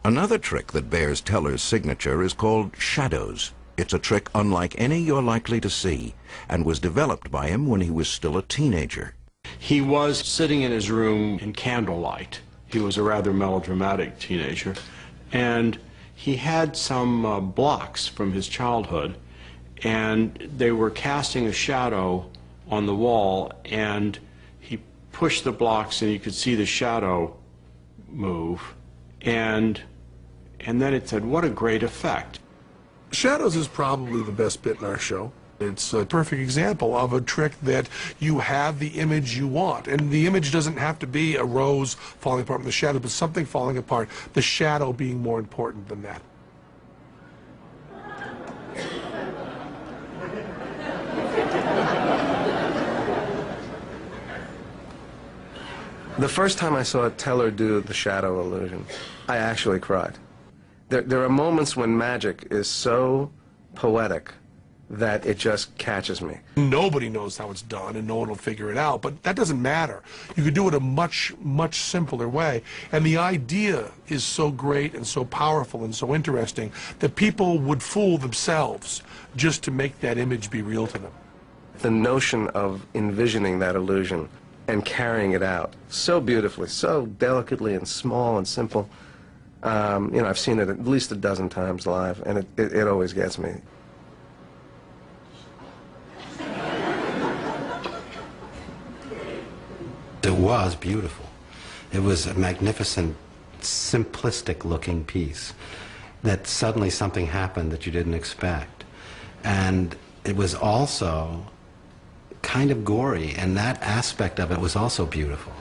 Another trick that bears Teller's signature is called shadows. It's a trick unlike any you're likely to see, and was developed by him when he was still a teenager. He was sitting in his room in candlelight. He was a rather melodramatic teenager, and he had some blocks from his childhood, and they were casting a shadow on the wall, and he pushed the blocks and you could see the shadow move, and then it said, what a great effect. Shadows is probably the best bit in our show. It's a perfect example of a trick that you have the image you want. And the image doesn't have to be a rose falling apart from the shadow, but something falling apart, the shadow being more important than that. The first time I saw Teller do the shadow illusion, I actually cried. There are moments when magic is so poetic that it just catches me. Nobody knows how it's done, and no one will figure it out, but that doesn't matter. You could do it a much, much simpler way, and the idea is so great and so powerful and so interesting that people would fool themselves just to make that image be real to them. The notion of envisioning that illusion and carrying it out so beautifully, so delicately and small and simple. You know, I've seen it at least a dozen times live, and it always gets me. It was beautiful. It was a magnificent, simplistic-looking piece that suddenly something happened that you didn't expect. And it was also kind of gory, and that aspect of it was also beautiful.